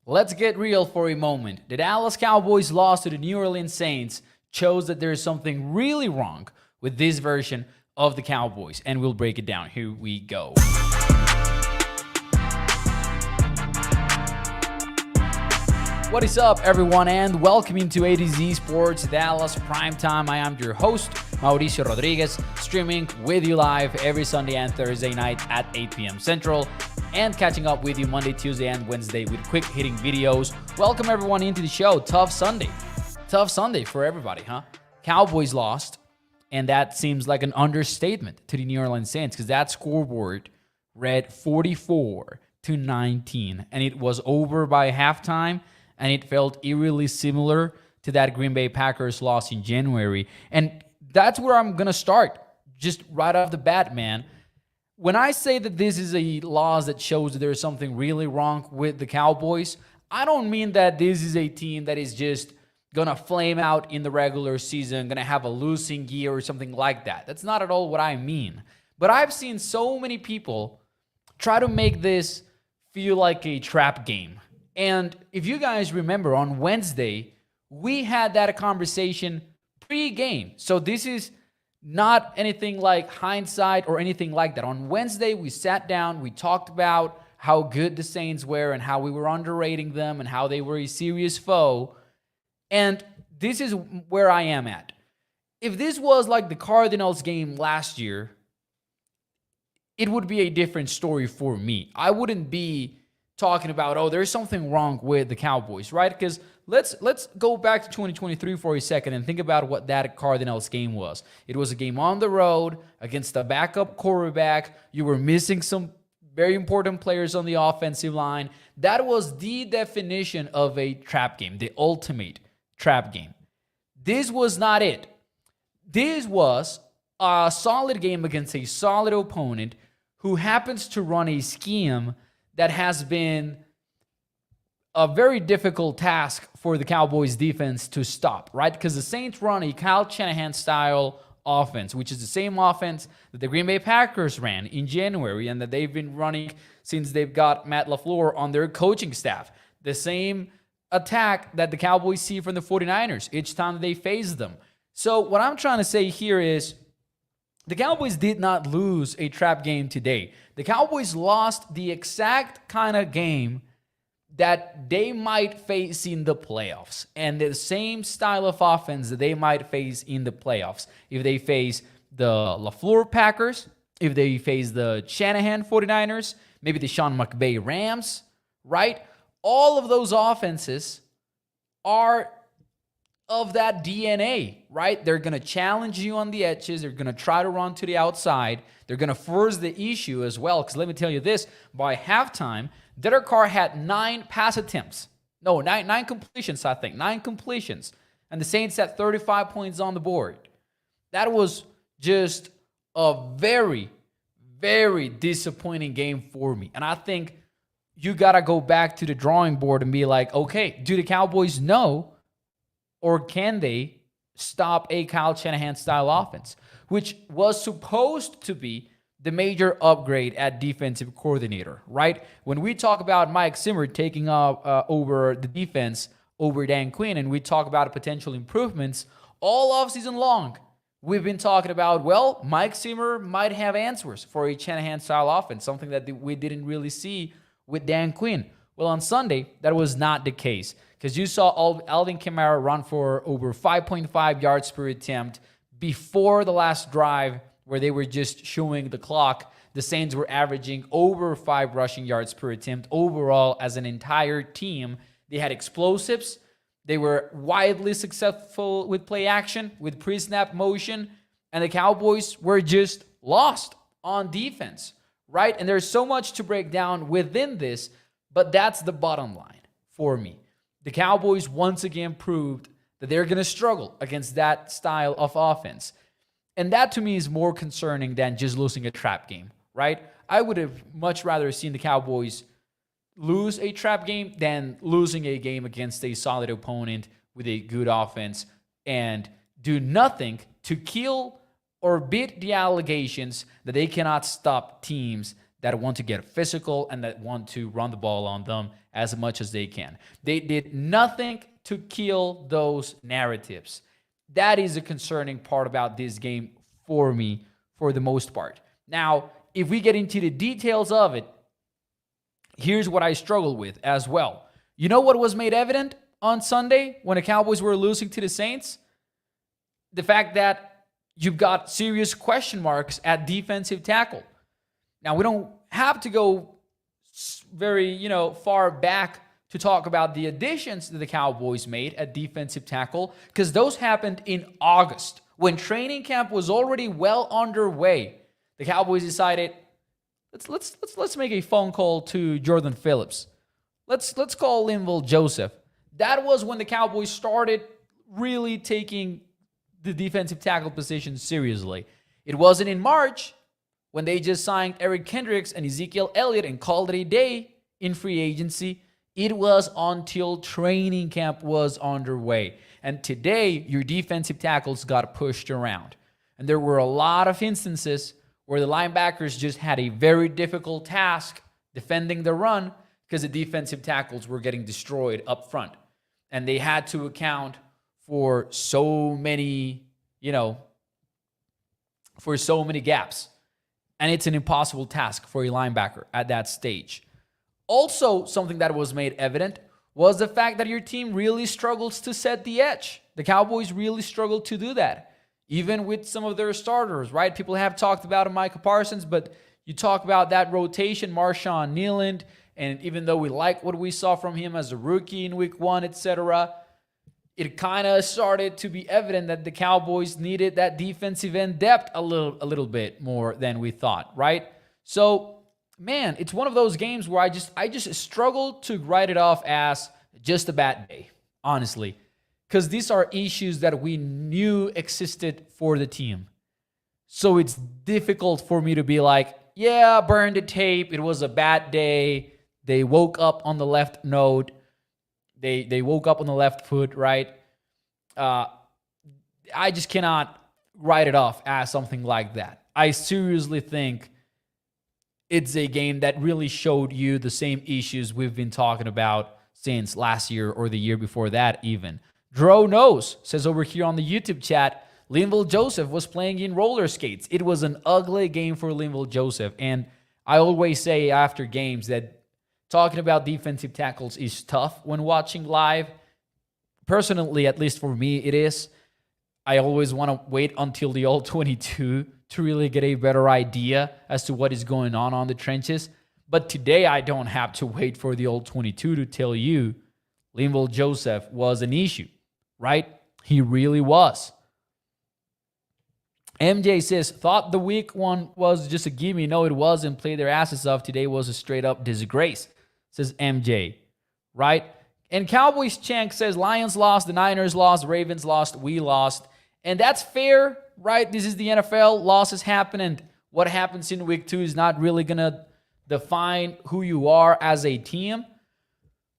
Let's get real for a moment. The Dallas Cowboys loss to the New Orleans Saints shows that there's something really wrong with this version of the Cowboys, and we'll break it down. Here we go. What is up, everyone, and welcome to A to Z Sports Dallas Primetime. I am your host, Mauricio Rodriguez, streaming with you live every Sunday and Thursday night at 8 p.m. Central, and catching up with you Monday, Tuesday, and Wednesday with quick-hitting videos. Welcome, everyone, into the show. Tough Sunday. Tough Sunday for everybody, huh? Cowboys lost, and that seems like an understatement to the New Orleans Saints because that scoreboard read 44-19, and it was over by halftime. And it felt eerily similar to that Green Bay Packers loss in January. And that's where I'm going to start, just right off the bat, man. When I say that this is a loss that shows that there's something really wrong with the Cowboys, I don't mean that this is a team that is just going to flame out in the regular season, going to have a losing year or something like that. That's not at all what I mean. But I've seen so many people try to make this feel like a trap game. And if you guys remember, on Wednesday, we had that conversation pre-game. So this is not anything like hindsight or anything like that. On Wednesday, we sat down, we talked about how good the Saints were and how we were underrating them and how they were a serious foe. And this is where I am at. If this was like the Cardinals game last year, it would be a different story for me. I wouldn't be talking about, oh, there's something wrong with the Cowboys, right? Because let's go back to 2023 for a second and think about what that Cardinals game was. It was a game on the road against a backup quarterback. You were missing some very important players on the offensive line. That was the definition of a trap game, the ultimate trap game. This was not it. This was a solid game against a solid opponent who happens to run a scheme that has been a very difficult task for the Cowboys defense to stop, right? Because the Saints run a Kyle Shanahan-style offense, which is the same offense that the Green Bay Packers ran in January and that they've been running since they've got Matt LaFleur on their coaching staff. The same attack that the Cowboys see from the 49ers each time they face them. So what I'm trying to say here is the Cowboys did not lose a trap game today. The Cowboys lost the exact kind of game that they might face in the playoffs, and the same style of offense that they might face in the playoffs. If they face the LaFleur Packers, if they face the Shanahan 49ers, maybe the Sean McVay Rams, right? All of those offenses are of that DNA, right? They're going to challenge you on the edges. They're going to try to run to the outside. They're going to force the issue as well. Because let me tell you this, by halftime, Derek Carr had 9 pass attempts. No, nine completions, I think. 9 completions. And the Saints had 35 points on the board. That was just a very, very disappointing game for me. And I think you got to go back to the drawing board and be like, okay, do the Cowboys know, or can they stop a Kyle Shanahan-style offense, which was supposed to be the major upgrade at defensive coordinator, right? When we talk about Mike Zimmer taking over the defense over Dan Quinn, and we talk about potential improvements all offseason long, we've been talking about, well, Mike Zimmer might have answers for a Shanahan-style offense, something that we didn't really see with Dan Quinn. Well, on Sunday, that was not the case, because you saw Alvin Kamara run for over 5.5 yards per attempt before the last drive where they were just showing the clock. The Saints were averaging over 5 rushing yards per attempt overall as an entire team. They had explosives. They were widely successful with play action, with pre-snap motion, and the Cowboys were just lost on defense, right? And there's so much to break down within this, but that's the bottom line for me. The Cowboys once again proved that they're going to struggle against that style of offense. And that to me is more concerning than just losing a trap game, right? I would have much rather seen the Cowboys lose a trap game than losing a game against a solid opponent with a good offense and do nothing to kill or beat the allegations that they cannot stop teams that want to get physical and that want to run the ball on them as much as they can. They did nothing to kill those narratives. That is a concerning part about this game for me, for the most part. Now, if we get into the details of it, here's what I struggle with as well. You know what was made evident on Sunday when the Cowboys were losing to the Saints? The fact that you've got serious question marks at defensive tackle. Now, we don't have to go very, far back to talk about the additions that the Cowboys made at defensive tackle, because those happened in August when training camp was already well underway. The Cowboys decided, let's make a phone call to Jordan Phillips. Let's call Linval Joseph. That was when the Cowboys started really taking the defensive tackle position seriously. It wasn't in March when they just signed Eric Kendricks and Ezekiel Elliott and called it a day in free agency. It was until training camp was underway. And today, your defensive tackles got pushed around. And there were a lot of instances where the linebackers just had a very difficult task defending the run because the defensive tackles were getting destroyed up front. And they had to account for so many, gaps. And it's an impossible task for a linebacker at that stage. Also, something that was made evident was the fact that your team really struggles to set the edge. The Cowboys really struggled to do that, even with some of their starters, right? People have talked about Micah Parsons, but you talk about that rotation, Marshawn Neiland, and even though we like what we saw from him as a rookie in week 1, etc., it kind of started to be evident that the Cowboys needed that defensive end depth a little bit more than we thought, right? So, man, it's one of those games where I just struggled to write it off as just a bad day, honestly, because these are issues that we knew existed for the team. So it's difficult for me to be like, yeah, burn the tape. It was a bad day. They woke up on the left note. They woke up on the left foot, right? I just cannot write it off as something like that. I seriously think it's a game that really showed you the same issues we've been talking about since last year or the year before that even. Dro knows, says over here on the YouTube chat, Linval Joseph was playing in roller skates. It was an ugly game for Linval Joseph. And I always say after games that talking about defensive tackles is tough when watching live. Personally, at least for me, it is. I always want to wait until the All-22 to really get a better idea as to what is going on the trenches. But today, I don't have to wait for the All-22 to tell you Linval Joseph was an issue, right? He really was. MJ says, thought the week 1 was just a gimme. No, it wasn't. Play their asses off. Today was a straight-up disgrace, says MJ, right? And Cowboys Chank says, Lions lost, the Niners lost, Ravens lost, we lost. And that's fair, right? This is the NFL. Losses happen, and what happens in week 2 is not really going to define who you are as a team.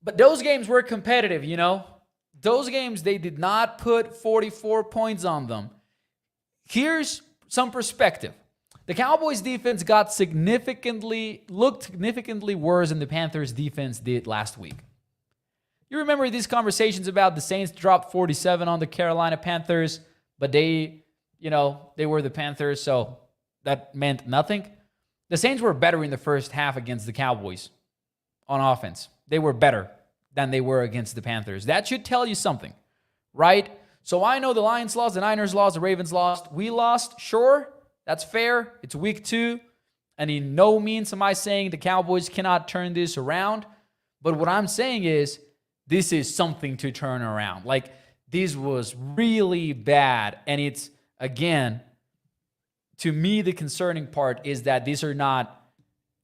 But those games were competitive, Those games, they did not put 44 points on them. Here's some perspective. The Cowboys defense looked significantly worse than the Panthers defense did last week. You remember these conversations about the Saints dropped 47 on the Carolina Panthers, but they were the Panthers, so that meant nothing. The Saints were better in the first half against the Cowboys on offense. They were better than they were against the Panthers. That should tell you something, right? So I know the Lions lost, the Niners lost, the Ravens lost. We lost, sure, that's fair. It's week 2, and in no means am I saying the Cowboys cannot turn this around. But what I'm saying is this is something to turn around. Like, this was really bad, and it's, again, to me, the concerning part is that these are not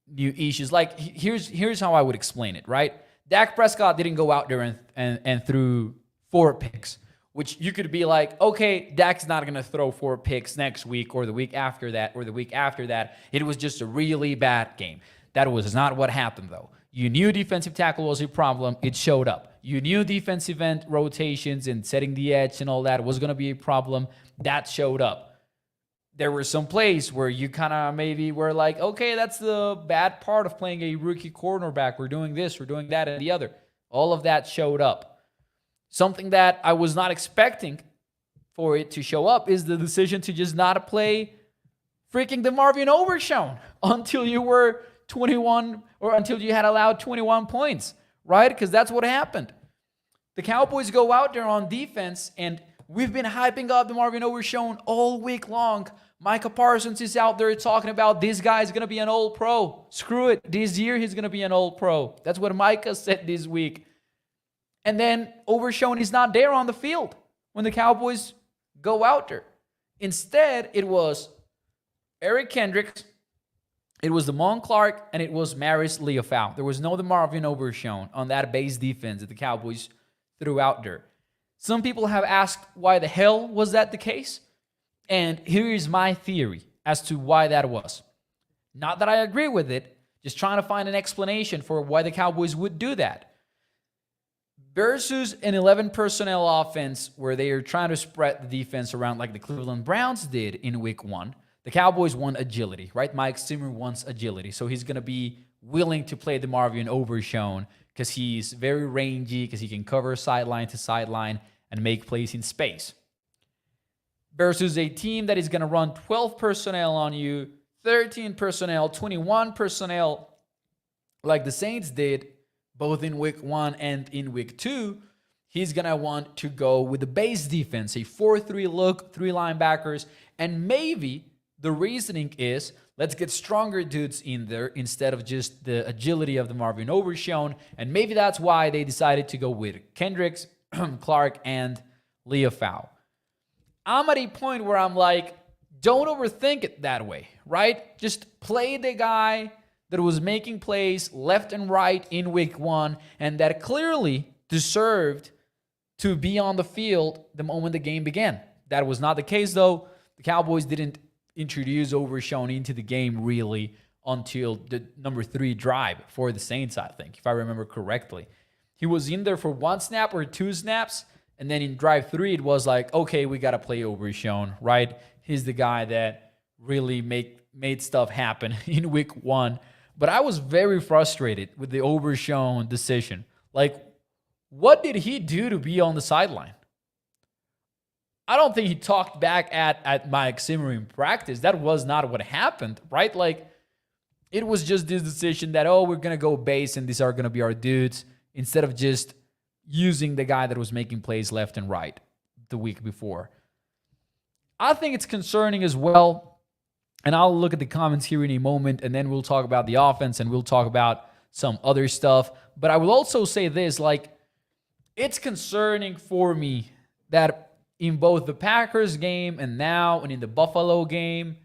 new issues. Like, here's how I would explain it, right? Dak Prescott didn't go out there and threw 4 picks, which you could be like, okay, Dak's not going to throw 4 picks next week or the week after that or the week after that. It was just a really bad game. That was not what happened, though. You knew defensive tackle was a problem. It showed up. You knew defensive end rotations and setting the edge and all that was going to be a problem. That showed up. there were some plays where you kind of maybe were like, okay, that's the bad part of playing a rookie cornerback. We're doing this, we're doing that, and the other. All of that showed up. Something that I was not expecting for it to show up is the decision to just not play freaking DeMarvion Overshown until you were 21 or until you had allowed 21 points, right? Because that's what happened. The Cowboys go out there on defense, and we've been hyping up DeMarvion Overshown all week long. Micah Parsons is out there talking about this guy is going to be an all-pro. Screw it. This year he's going to be an all-pro. That's what Micah said this week. And then Overshown is not there on the field when the Cowboys go out there. Instead, it was Eric Kendricks, it was Damone Clark, and it was Maris Leofau. There was no DeMarvion Overshown on that base defense that the Cowboys threw out there. Some people have asked why the hell was that the case? And here is my theory as to why that was. Not that I agree with it, just trying to find an explanation for why the Cowboys would do that. Versus an 11 personnel offense where they are trying to spread the defense around like the Cleveland Browns did in week 1, the Cowboys want agility, right? Mike Zimmer wants agility. So he's going to be willing to play DeMarvion Overshown because he's very rangy, because he can cover sideline to sideline and make plays in space. Versus a team that is going to run 12 personnel on you, 13 personnel, 21 personnel, like the Saints did, both in week 1 and in week 2, he's going to want to go with the base defense, a 4-3 look, 3 linebackers, and maybe the reasoning is, let's get stronger dudes in there instead of just the agility of DeMarvion Overshown, and maybe that's why they decided to go with Kendricks, Clark, and Leofau. I'm at a point where I'm like, don't overthink it that way, right? Just play the guy that was making plays left and right in week 1 and that clearly deserved to be on the field the moment the game began. That was not the case, though. The Cowboys didn't introduce Overshown into the game really until the number 3 drive for the Saints, I think, if I remember correctly. He was in there for 1 snap or 2 snaps, and then in drive 3, it was like, okay, we got to play Overshown, right? He's the guy that really made stuff happen in week 1. But I was very frustrated with the Overshown decision. Like, what did he do to be on the sideline? I don't think he talked back at Mike Zimmer in practice. That was not what happened, right? Like, it was just this decision that, oh, we're going to go base and these are going to be our dudes, instead of just using the guy that was making plays left and right the week before. I think it's concerning as well, and I'll look at the comments here in a moment, and then we'll talk about the offense, and we'll talk about some other stuff. But I will also say this, like, it's concerning for me that in both the Packers game and now and in the Buffalo game,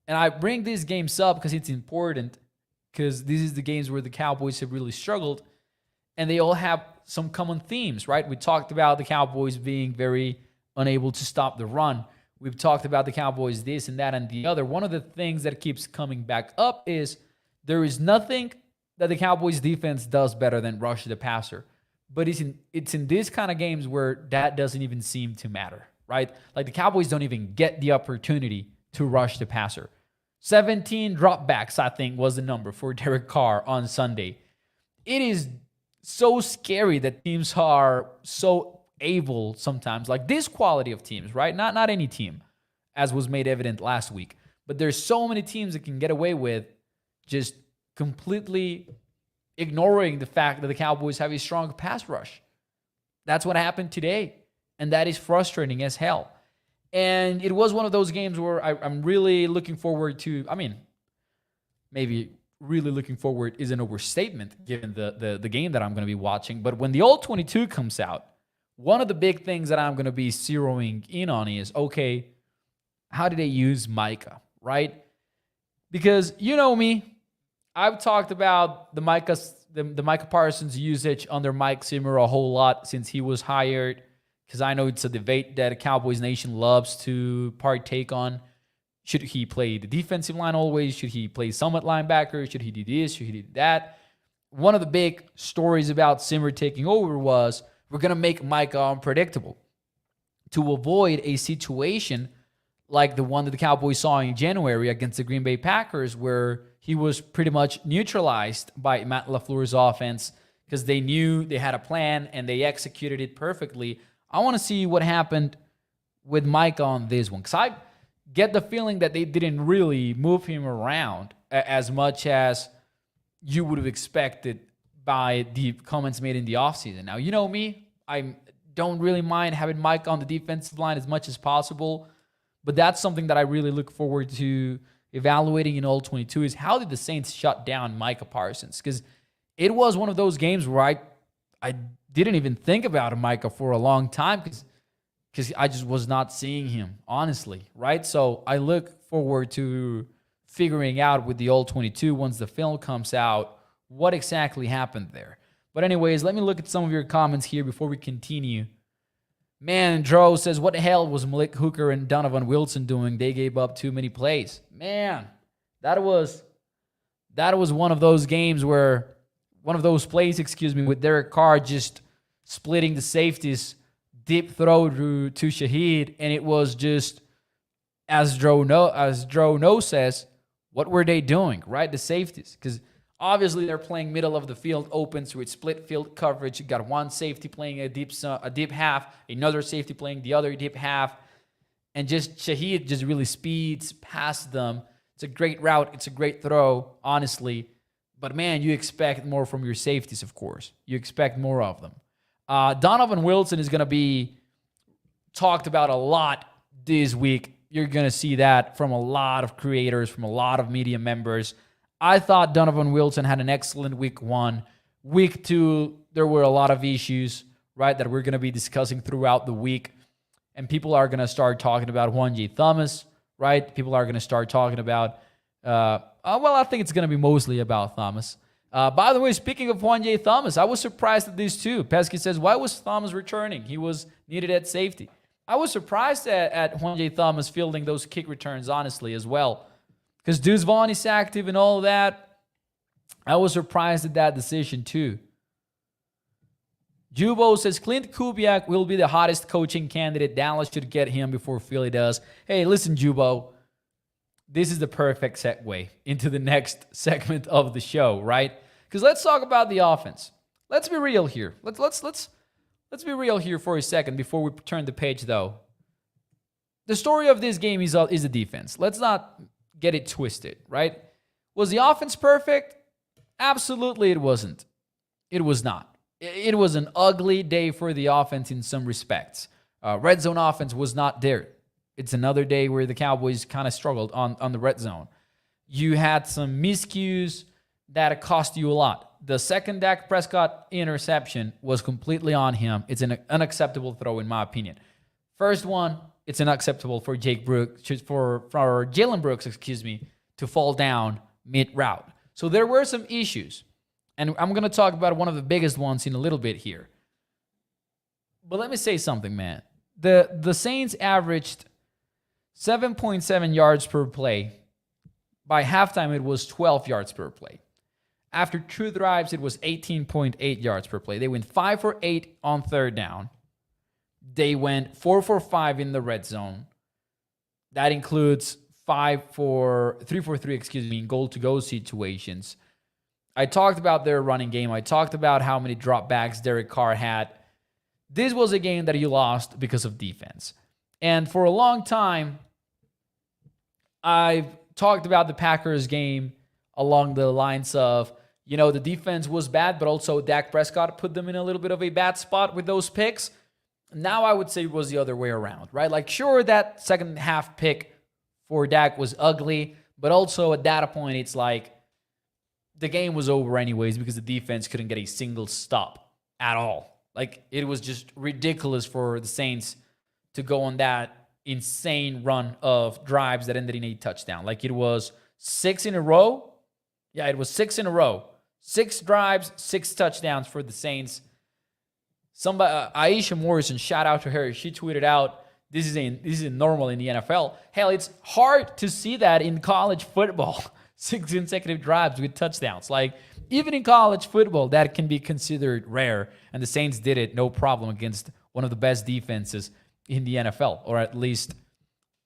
and I bring these games up because it's important, because these is the games where the Cowboys have really struggled, and they all have some common themes, right? We talked about the Cowboys being very unable to stop the run. We've talked about the Cowboys this and that and the other. One of the things that keeps coming back up is there is nothing that the Cowboys defense does better than rush the passer. But it's in these kind of games where that doesn't even seem to matter, right? Like the Cowboys don't even get the opportunity to rush the passer. 17 dropbacks, I think, was the number for Derek Carr on Sunday. It is so scary that teams are so able sometimes, like this quality of teams, right? Not any team, as was made evident last week. But there's so many teams that can get away with just completely ignoring the fact that the Cowboys have a strong pass rush. That's what happened today. And that is frustrating as hell. And it was one of those games where I'm really looking forward to, I mean, maybe really looking forward is an overstatement given the game that I'm going to be watching. But when the All-22 comes out, one of the big things that I'm going to be zeroing in on is, okay, how did they use Micah, right? Because you know me, I've talked about the Micah Parsons usage under Mike Zimmer a whole lot since he was hired, because I know it's a debate that Cowboys Nation loves to partake on. Should he play the defensive line always? Should he play some at linebacker? Should he do this? Should he do that? One of the big stories about Zimmer taking over was, we're going to make Micah unpredictable to avoid a situation like the one that the Cowboys saw in January against the Green Bay Packers, where he was pretty much neutralized by Matt LaFleur's offense because they knew they had a plan and they executed it perfectly. I want to see what happened with Micah on this one, because I get the feeling that they didn't really move him around as much as you would have expected by the comments made in the offseason. Now, you know me, I don't really mind having Micah on the defensive line as much as possible, but that's something that I really look forward to evaluating in all 22 is how did the Saints shut down Micah Parsons? Because it was one of those games where I didn't even think about Micah for a long time because I just was not seeing him, honestly, right? So I look forward to figuring out with the all 22 once the film comes out what exactly happened there. But anyways, let me look at some of your comments here before we continue. Man, Dro says, what the hell was Malik Hooker and Donovan Wilson doing? They gave up too many plays. Man, that was one of those games where, one of those plays, with Derek Carr just splitting the safeties, deep throw to Shaheed, and it was just, as Dro says, what were they doing, right? The safeties, because obviously they're playing middle of the field open, so it's split field coverage. You got one safety playing a deep half, another safety playing the other deep half, and just Shaheed just really speeds past them. It's a great route. It's a great throw, honestly. But man, you expect more from your safeties, of course. You expect more of them. Donovan Wilson is going to be talked about a lot this week. You're going to see that from a lot of creators, from a lot of media members. I thought Donovan Wilson had an excellent week 1. Week 2, there were a lot of issues, right, that we're going to be discussing throughout the week. And people are going to start talking about Juan J. Thomas, right? People are going to start talking about, I think it's going to be mostly about Thomas. By the way, speaking of Juan J. Thomas, I was surprised at this too. Pesky says, why was Thomas returning? He was needed at safety. I was surprised at Juan J. Thomas fielding those kick returns, honestly, as well. Because Deuce Vaughn is active and all that. I was surprised at that decision too. Jubo says, Clint Kubiak will be the hottest coaching candidate. Dallas should get him before Philly does. Hey, listen, Jubo. This is the perfect segue into the next segment of the show, right? Because let's talk about the offense. Let's be real here. Let's be real here for a second before we turn the page, though. The story of this game is the defense. Let's not get it twisted, right? Was the offense perfect? Absolutely it wasn't. It was not. It was an ugly day for the offense in some respects. Red zone offense was not there. It's another day where the Cowboys kind of struggled on the red zone. You had some miscues that cost you a lot. The second Dak Prescott interception was completely on him. It's an unacceptable throw, in my opinion. First one, it's unacceptable for Jalen Brooks, to fall down mid-route. So there were some issues. And I'm going to talk about one of the biggest ones in a little bit here. But let me say something, man. The Saints averaged 7.7 yards per play. By halftime, it was 12 yards per play. After 2 drives, it was 18.8 yards per play. They went 5 for 8 on third down. They went 4 for 5 in the red zone. That includes 3 for 3, in goal-to-go situations. I talked about their running game. I talked about how many dropbacks Derek Carr had. This was a game that he lost because of defense. And for a long time, I've talked about the Packers game along the lines of, the defense was bad, but also Dak Prescott put them in a little bit of a bad spot with those picks. Now I would say it was the other way around, right? Like, sure, that second half pick for Dak was ugly, but also at that point, it's like the game was over anyways because the defense couldn't get a single stop at all. Like, it was just ridiculous for the Saints to go on that insane run of drives that ended in a touchdown. Like, it was 6 in a row. Yeah, it was 6 in a row. 6 drives, 6 touchdowns for the Saints. Aisha Morrison, shout out to her. She tweeted out, this is normal in the NFL. Hell, it's hard to see that in college football. 6 consecutive drives with touchdowns. Like, even in college football, that can be considered rare. And the Saints did it no problem against one of the best defenses in the NFL, or at least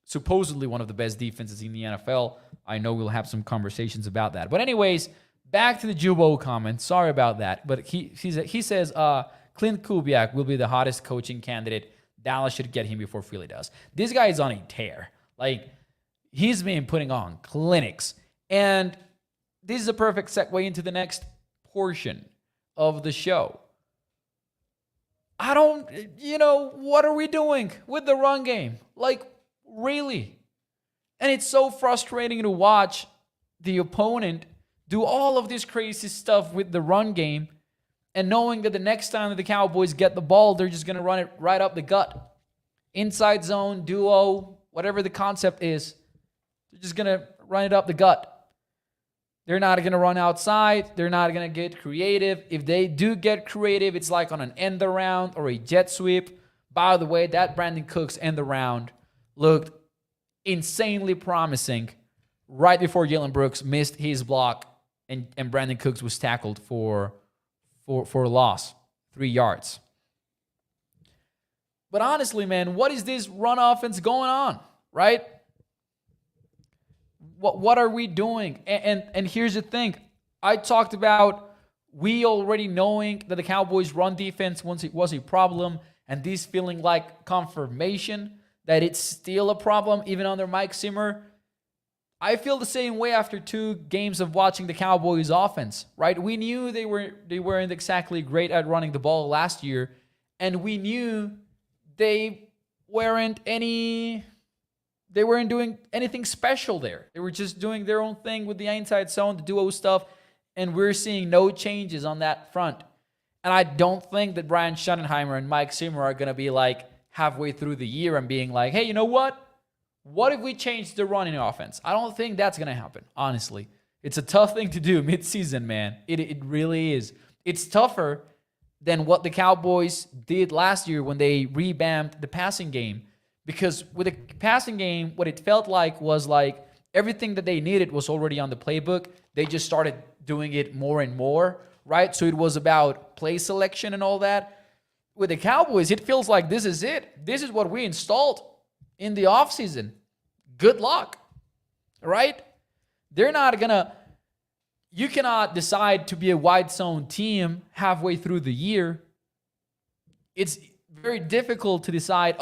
supposedly one of the best defenses in the NFL. I know we'll have some conversations about that. But anyways, back to the Jubo comment. Sorry about that. But he says, Clint Kubiak will be the hottest coaching candidate. Dallas should get him before Philly does. This guy is on a tear. Like, he's been putting on clinics. And this is a perfect segue into the next portion of the show. What are we doing with the run game? Like, really? And it's so frustrating to watch the opponent do all of this crazy stuff with the run game and knowing that the next time that the Cowboys get the ball, they're just going to run it right up the gut. Inside zone, duo, whatever the concept is, they're just going to run it up the gut. They're not going to run outside. They're not going to get creative. If they do get creative, it's like on an end around or a jet sweep. By the way, that Brandon Cooks end around looked insanely promising right before Jalen Brooks missed his block and Brandon Cooks was tackled for a loss, 3 yards. But honestly, man, what is this run offense going on, right? What are we doing? And here's the thing. I talked about we already knowing that the Cowboys' run defense once it was a problem, and this feeling like confirmation that it's still a problem even under Mike Zimmer. I feel the same way after 2 games of watching the Cowboys' offense, right? We knew they weren't exactly great at running the ball last year, and we knew they weren't doing anything special there. They were just doing their own thing with the inside zone, the duo stuff, and we're seeing no changes on that front. And I don't think that Brian Schottenheimer and Mike Zimmer are going to be like halfway through the year and being like, hey, you know what? What if we change the running offense? I don't think that's going to happen, honestly. It's a tough thing to do mid-season, man. It really is. It's tougher than what the Cowboys did last year when they revamped the passing game. Because with the passing game, what it felt like was like everything that they needed was already on the playbook. They just started doing it more and more, right? So it was about play selection and all that. With the Cowboys, it feels like this is it. This is what we installed in the offseason. Good luck, right? They're not going to... You cannot decide to be a wide zone team halfway through the year. It's very difficult to decide,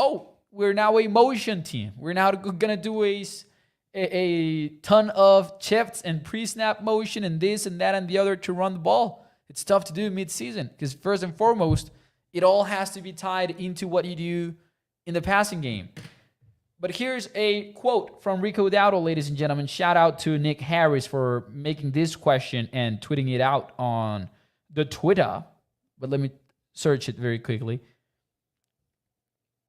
we're now a motion team. We're now going to do a ton of shifts and pre-snap motion and this and that and the other to run the ball. It's tough to do mid-season because first and foremost, it all has to be tied into what you do in the passing game. But here's a quote from Rico Dowdle, ladies and gentlemen. Shout out to Nick Harris for making this question and tweeting it out on the Twitter. But let me search it very quickly.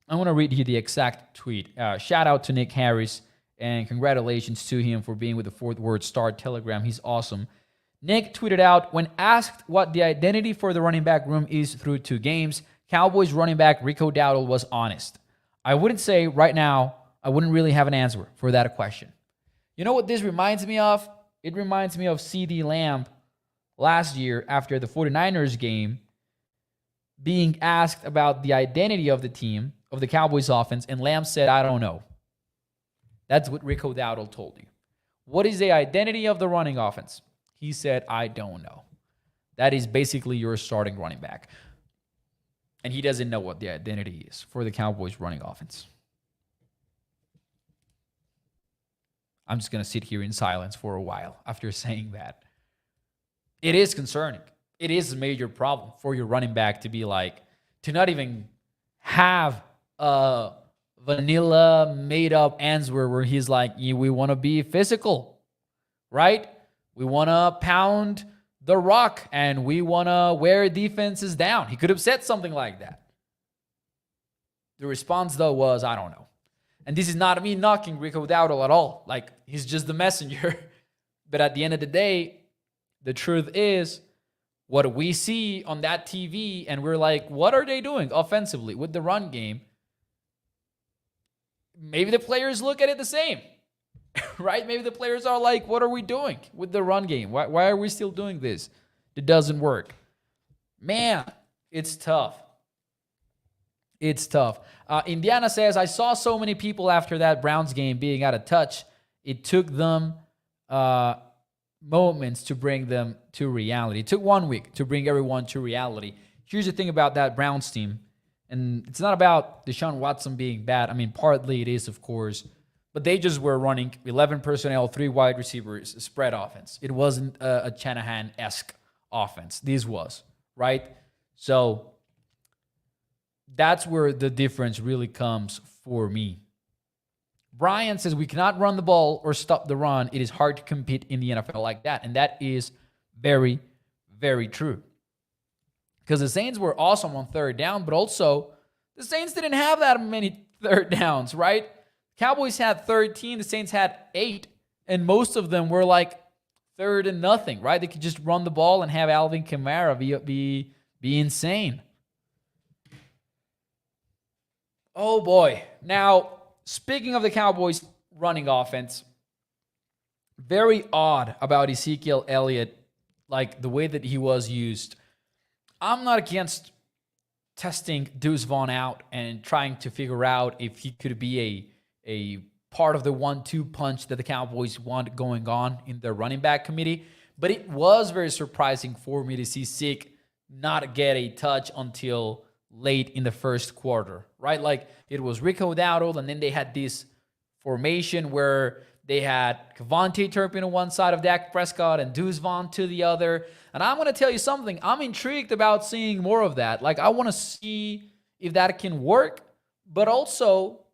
I want to read you the exact tweet. Shout out to Nick Harris and congratulations to him for being with the Fort Worth Star Telegram. He's awesome. Nick tweeted out, when asked what the identity for the running back room is through 2 games, Cowboys running back Rico Dowdle was honest. I wouldn't say right now, I wouldn't really have an answer for that question. You know what this reminds me of? It reminds me of CeeDee Lamb last year after the 49ers game being asked about the identity of the team, of the Cowboys offense, and Lamb said, I don't know. That's what Rico Dowdle told you. What is the identity of the running offense? He said, I don't know. That is basically your starting running back. And he doesn't know what the identity is for the Cowboys running offense. I'm just going to sit here in silence for a while after saying that. It is concerning. It is a major problem for your running back to be like, to not even have a vanilla made up answer where he's like, we want to be physical, right? We want to pound the rock and we want to wear defenses down. He could have said something like that. The response, though, was, I don't know. And this is not me knocking Rico Dowdle at all. Like, he's just the messenger. But at the end of the day, the truth is what we see on that TV, and we're like, what are they doing offensively with the run game? Maybe the players look at it the same, right? Maybe the players are like, what are we doing with the run game? Why are we still doing this? It doesn't work. Man, it's tough. It's tough. Indiana says, I saw so many people after that Browns game being out of touch. It took them moments to bring them to reality. It took 1 week to bring everyone to reality. Here's the thing about that Browns team. And it's not about Deshaun Watson being bad. I mean, partly it is, of course. But they just were running 11 personnel, 3 wide receivers, spread offense. It wasn't a Shanahan-esque offense. This was, right? So that's where the difference really comes for me. Brian says, we cannot run the ball or stop the run. It is hard to compete in the NFL like that. And that is very, very true. Because the Saints were awesome on third down, but also the Saints didn't have that many third downs, right? Cowboys had 13, the Saints had 8, and most of them were like 3rd and nothing, right? They could just run the ball and have Alvin Kamara be insane. Oh boy. Now, speaking of the Cowboys running offense, very odd about Ezekiel Elliott, like the way that he was used. I'm not against testing Deuce Vaughn out and trying to figure out if he could be a part of the 1-2 punch that the Cowboys want going on in their running back committee. But it was very surprising for me to see Zeke not get a touch until late in the first quarter, right? Like it was Rico Dowdle, and then they had this formation where they had Kevontae Turpin on one side of Dak Prescott and Deuce Vaughn to the other. And I'm going to tell you something. I'm intrigued about seeing more of that. Like I want to see if that can work, but also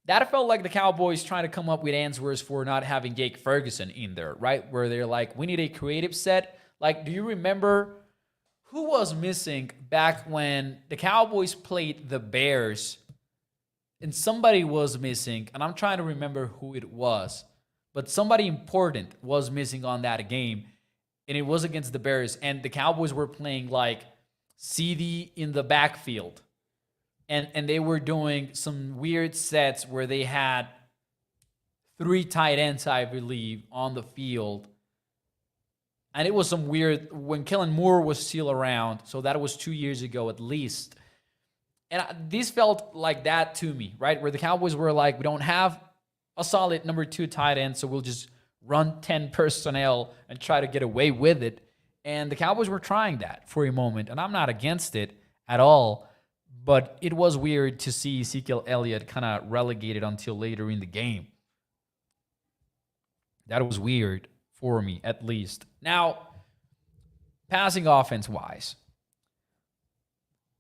that felt like the Cowboys trying to come up with answers for not having Jake Ferguson in there, right? Where they're like, we need a creative set. Like, do you remember who was missing back when the Cowboys played the Bears and somebody was missing? And I'm trying to remember who it was, but somebody important was missing on that game. And it was against the Bears. And the Cowboys were playing like CD in the backfield. And they were doing some weird sets where they had 3 tight ends, I believe, on the field. And it was some weird, when Kellen Moore was still around, so that was 2 years ago at least. And this felt like that to me, right? Where the Cowboys were like, we don't have a solid number 2 tight end, so we'll just run 10 personnel and try to get away with it. And the Cowboys were trying that for a moment, and I'm not against it at all. But it was weird to see Ezekiel Elliott kind of relegated until later in the game. That was weird for me, at least. Now, passing offense-wise,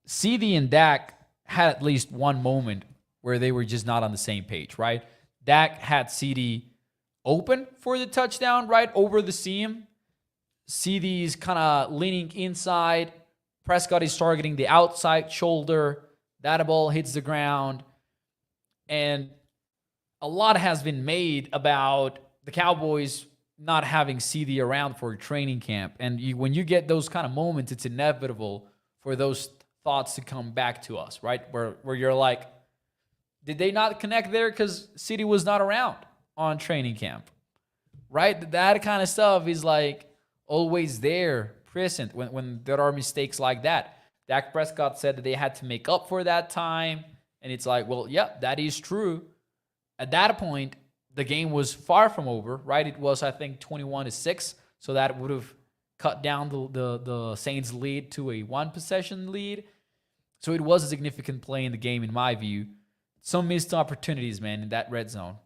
CD and Dak had at least one moment where they were just not on the same page, right? Dak had CD open for the touchdown, right, over the seam. CD's kind of leaning inside. Prescott is targeting the outside shoulder. That ball hits the ground. And a lot has been made about the Cowboys not having CD around for training camp. And when you get those kind of moments, it's inevitable for those thoughts to come back to us, right? Where you're like, did they not connect there because CD was not around on training camp, right? That kind of stuff is like always there, present when there are mistakes like that. Dak Prescott said that they had to make up for that time. And it's like, well, yeah, that is true. At that point, the game was far from over, right? It was, I think, 21-6. So that would have cut down the Saints' lead to a 1-possession lead. So it was a significant play in the game, in my view. Some missed opportunities, man, in that red zone.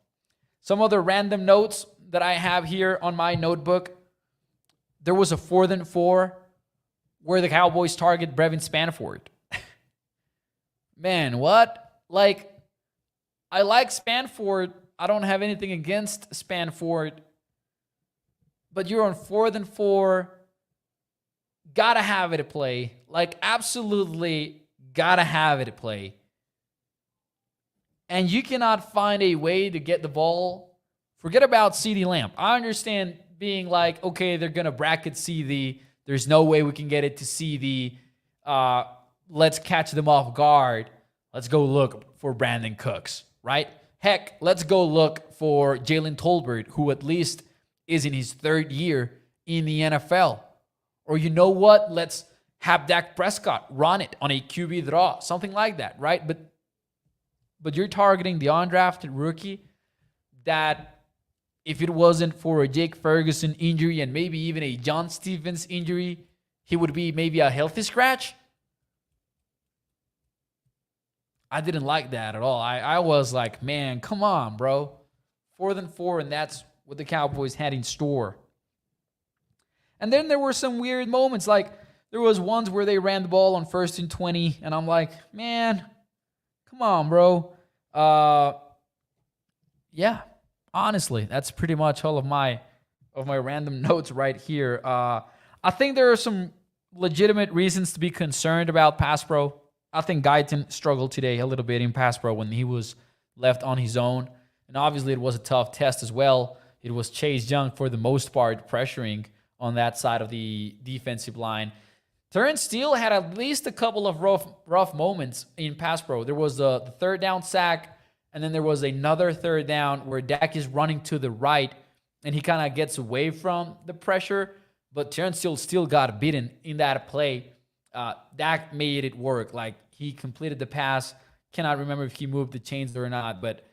Some other random notes that I have here on my notebook. There was a 4th and 4 where the Cowboys target Brevin Spanford. Man, what? Like, I like Spanford. I don't have anything against Spanford. But you're on 4th and 4. Gotta have it at play. Like, absolutely gotta have it at play. And you cannot find a way to get the ball. Forget about CeeDee Lamb. I understand being like, okay, they're going to bracket CeeDee. There's no way we can get it to CeeDee. Let's catch them off guard. Let's go look for Brandon Cooks, right? Heck, let's go look for Jalen Tolbert, who at least is in his 3rd year in the NFL. Or you know what? Let's have Dak Prescott run it on a QB draw, something like that, right? But you're targeting the undrafted rookie that if it wasn't for a Jake Ferguson injury and maybe even a John Stevens injury, he would be maybe a healthy scratch. I didn't like that at all. I was like, man, come on, bro. 4th and 4, and that's what the Cowboys had in store. And then there were some weird moments. Like, there was ones where they ran the ball on 1st and 20, and I'm like, man, come on, bro. Yeah, honestly, that's pretty much all of my random notes right here. I think there are some legitimate reasons to be concerned about pass pro. I think Guyton struggled today a little bit in pass pro when he was left on his own. And obviously it was a tough test as well. It was Chase Young for the most part pressuring on that side of the defensive line. Terrence Steele had at least a couple of rough moments in pass pro. There was the 3rd down sack, and then there was another 3rd down where Dak is running to the right, and he kind of gets away from the pressure. But Terrence Steele still got beaten in that play. Dak made it work. Like, he completed the pass. Cannot remember if he moved the chains or not, but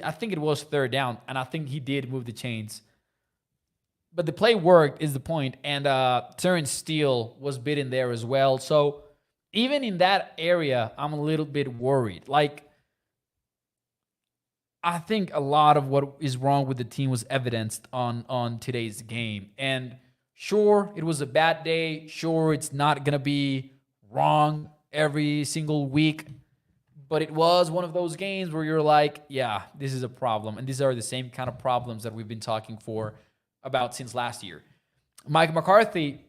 I think it was 3rd down, and I think he did move the chains. But the play worked is the point, and Terrence Steele was beaten there as well. So even in that area, I'm a little bit worried. Like, I think a lot of what is wrong with the team was evidenced on today's game. And sure, it was a bad day. Sure, it's not going to be wrong every single week. But it was one of those games where you're like, yeah, this is a problem. And these are the same kind of problems that we've been talking about since last year. Mike McCarthy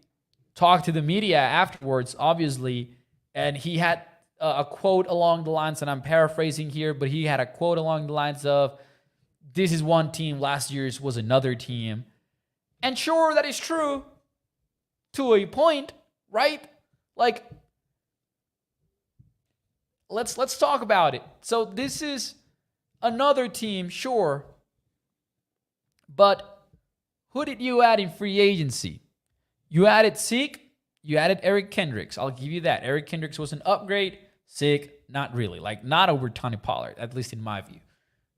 talked to the media afterwards, obviously, and he had a quote along the lines, and I'm paraphrasing here, but he had a quote along the lines of, this is one team, last year's was another team. And sure, that is true to a point, right? Like, let's talk about it. So this is another team, sure, but who did you add in free agency? You added Zeke, you added Eric Kendricks. I'll give you that. Eric Kendricks was an upgrade. Zeke, not really. Like, not over Tony Pollard, at least in my view.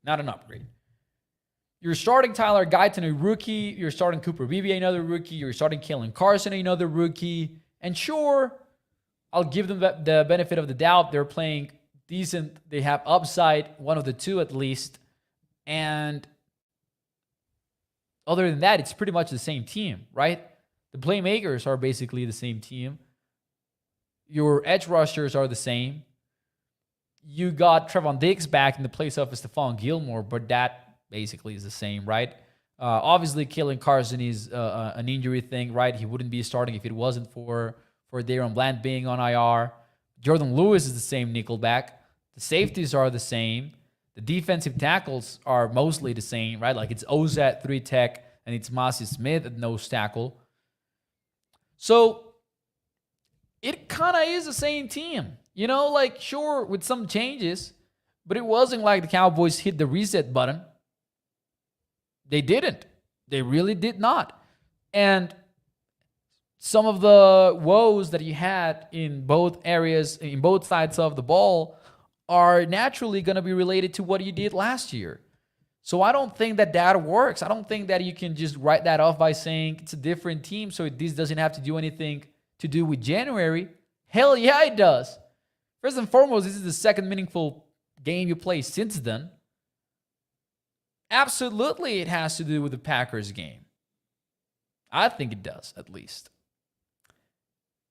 Not an upgrade. You're starting Tyler Guyton, a rookie. You're starting Cooper Beebe, another rookie. You're starting Kalen Carson, another rookie. And sure, I'll give them the benefit of the doubt. They're playing decent. They have upside, one of the two at least. And other than that, it's pretty much the same team, right? The playmakers are basically the same team. Your edge rushers are the same. You got Trevon Diggs back in the place of Stephon Gilmore, but that basically is the same, right? Obviously, Kalen Carson is an injury thing, right? He wouldn't be starting if it wasn't for Daron Bland being on IR. Jordan Lewis is the same nickelback. The safeties are the same. The defensive tackles are mostly the same, right? Like, it's Oz at 3 tech, and it's Mazi Smith at nose tackle. So it kind of is the same team. You know, like, sure, with some changes, but it wasn't like the Cowboys hit the reset button. They didn't. They really did not. And some of the woes that you had in both areas, in both sides of the ball, are naturally going to be related to what you did last year. So I don't think that works. I don't think that you can just write that off by saying it's a different team, so this doesn't have to do anything to do with January. Hell yeah, it does. First and foremost, this is the second meaningful game you play since then. Absolutely, it has to do with the Packers game. I think it does, at least.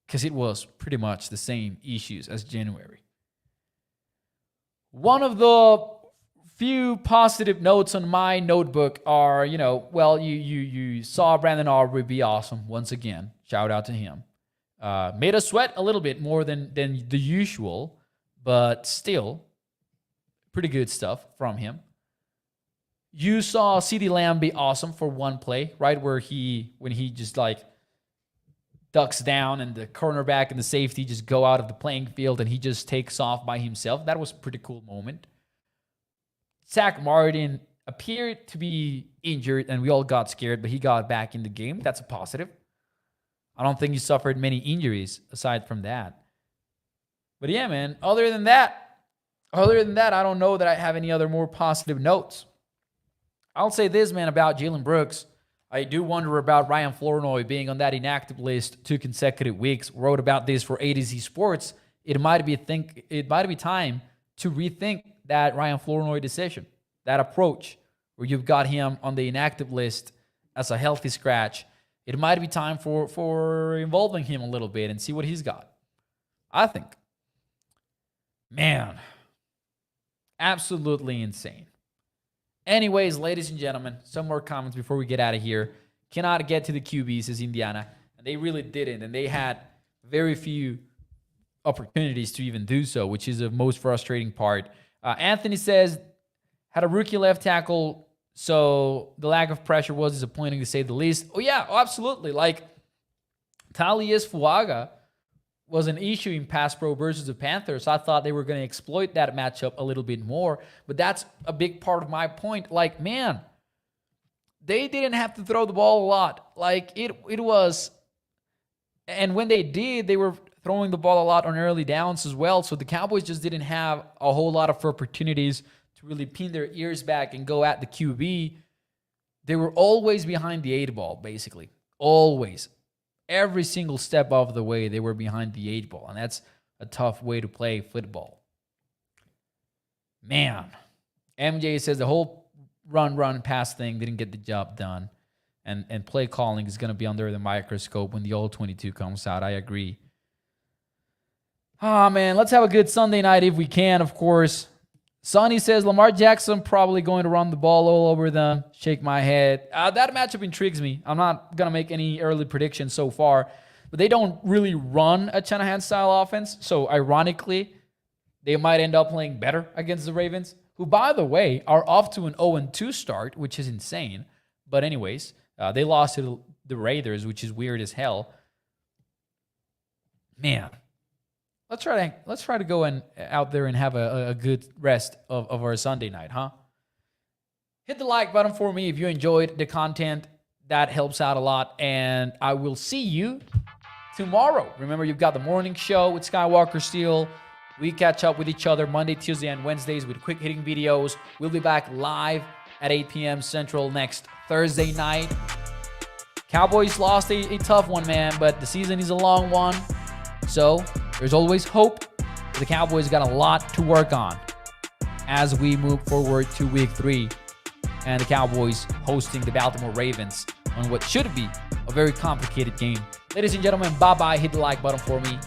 Because it was pretty much the same issues as January. One of the few positive notes on my notebook are, you saw Brandon Aubrey be awesome once again. Shout out to him. Made us sweat a little bit more than the usual, but still pretty good stuff from him. You saw CeeDee Lamb be awesome for one play, right? When he just like ducks down and the cornerback and the safety just go out of the playing field and he just takes off by himself. That was a pretty cool moment. Zach Martin appeared to be injured and we all got scared, but he got back in the game. That's a positive. I don't think he suffered many injuries aside from that. But yeah, man, other than that, I don't know that I have any other more positive notes. I'll say this, man, about Jalen Brooks. I do wonder about Ryan Flournoy being on that inactive list 2 consecutive weeks. Wrote about this for A to Z Sports. It might be time to rethink that Ryan Flournoy decision, that approach where you've got him on the inactive list as a healthy scratch. It might be time for involving him a little bit and see what he's got. I think. Man, absolutely insane. Anyways, ladies and gentlemen, some more comments before we get out of here. Cannot get to the QB, says Indiana. And they really didn't. And they had very few opportunities to even do so, which is the most frustrating part. Anthony says, had a rookie left tackle, so the lack of pressure was disappointing to say the least. Oh, yeah, absolutely. Like, Talius Fuaga was an issue in pass pro versus the Panthers. I thought they were going to exploit that matchup a little bit more, but that's a big part of my point. Like, man, they didn't have to throw the ball a lot. Like, it was, and when they did, they were throwing the ball a lot on early downs as well, so the Cowboys just didn't have a whole lot of opportunities to really pin their ears back and go at the QB. They were always behind the 8 ball, basically. Always. Every single step of the way, they were behind the 8 ball, and that's a tough way to play football. Man. MJ says the whole run, pass thing didn't get the job done, and play calling is going to be under the microscope when the All-22 comes out. I agree. Oh, man, let's have a good Sunday night if we can, of course. Sonny says Lamar Jackson probably going to run the ball all over them. Shake my head. That matchup intrigues me. I'm not going to make any early predictions so far, but they don't really run a Shanahan-style offense. So, ironically, they might end up playing better against the Ravens, who, by the way, are off to an 0-2 start, which is insane. But anyways, they lost to the Raiders, which is weird as hell. Man. Let's try to go out there and have a good rest of our Sunday night, huh? Hit the like button for me if you enjoyed the content. That helps out a lot. And I will see you tomorrow. Remember, you've got the morning show with Skywalker Steel. We catch up with each other Monday, Tuesday, and Wednesdays with quick hitting videos. We'll be back live at 8 p.m. Central next Thursday night. Cowboys lost a tough one, man, but the season is a long one. So there's always hope. The Cowboys got a lot to work on as we move forward to week 3. And the Cowboys hosting the Baltimore Ravens on what should be a very complicated game. Ladies and gentlemen, bye-bye. Hit the like button for me.